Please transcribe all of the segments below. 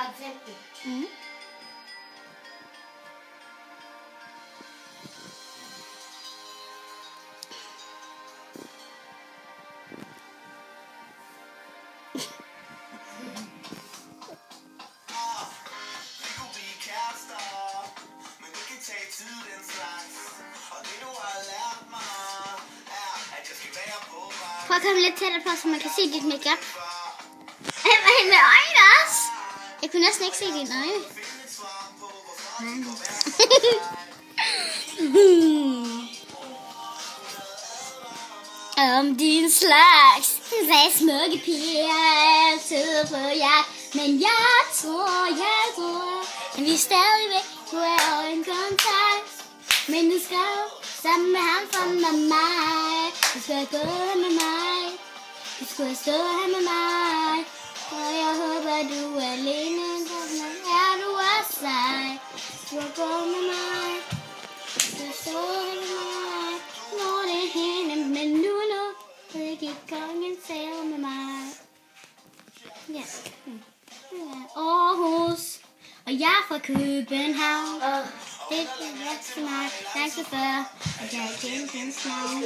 Har du tænkt det? Mm. Prøv at komme lidt tættere på, så man kan se dit makeup. Hvor hen med øjnene også. Jeg kunne næsten ikke se dine øjne. Om din slags, sagde smukke piger altid på jagt. Men jeg tror, at vi stadigvæk kunne have en kontakt. Men du skal sammen med ham for med mig. Du skal gå med mig. Du skal stå her med mig. Og jeg håber du er alene. Sådan er du også sej. Du skal gå med mig. Du skal stå her med mig. Når det er hende, men nu det gik kongen selv med mig. Ja. Aarhus. Og jeg er fra København. Det er vokset til mig lang tid før, at jeg kendte hendes navn.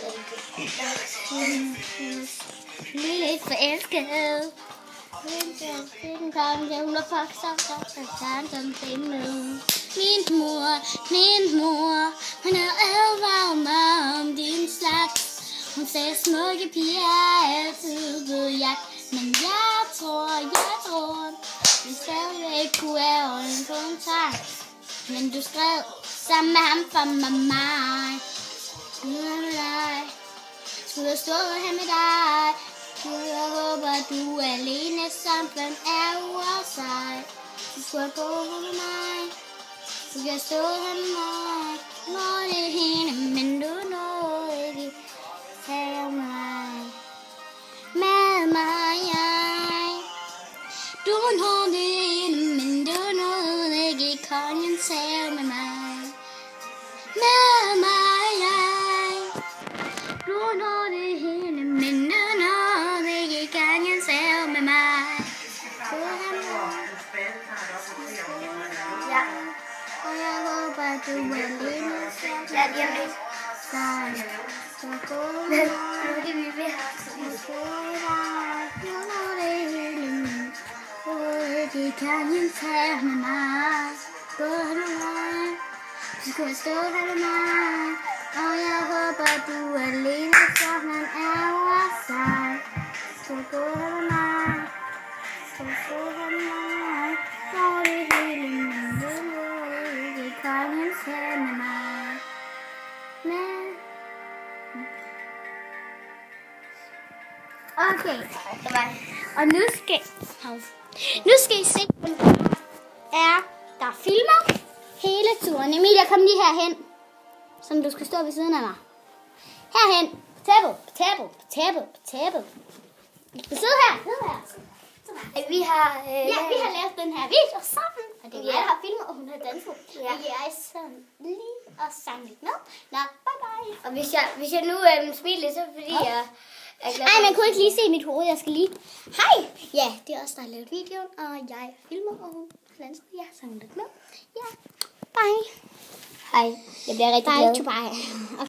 Lidt forelsket. Den kom til, hun var fucked som bimlet. Min mor, hun havde advaret mig om din slags. Hun sagde, smukke piger altid på jagt. Men jeg tror, vi stadigvæk kunne have en kontakt. Men du skrev sammen med ham for mig. Skulle jeg stå her med dig? Jeg håber du er alene, sammen er uafsej. Du skulle gå med mig. Du kan stå her med mig. Når det er hende, men du når ikke tage mig. Med mig, du når det hende, men du når ikke kongen tage med mig. Med mig, du når det hende, men du når ikke kongen tage med mig. Ja. Og jeg håber du er alene. Ja, det er det. Så gå med mig. Nu er det vi vil have. Det kan jeg tage med mig. Gå med mig. Du skal stå her med mig. Og jeg håber du er alene, så han er over sig. Så gå her med mig. Så gå her med mig. Når det hele min vilje, det kan jeg tage med mig. Men okay, og nu skal I se, der filmer hele turen. Emilia, kom lige herhen, som du skal stå ved siden af mig. Herhen, tæppet. Du skal sidde her. Vi har lavet den her video sammen, og det er jeg, der har filmet, og hun har danset. Ja. Og jeg sådan lige og sang lidt med. Nå, bye. Og hvis jeg nu smiler, så er det fordi jeg er glad. Ej, man kunne ikke lige se mit hoved. Jeg skal lige... Hej! Ja, det er også der har lavet videoen, og jeg filmer, og hun har danset. Jeg har sanget lidt med. Ja, bye. Hej, jeg bliver rigtig glad. Bye.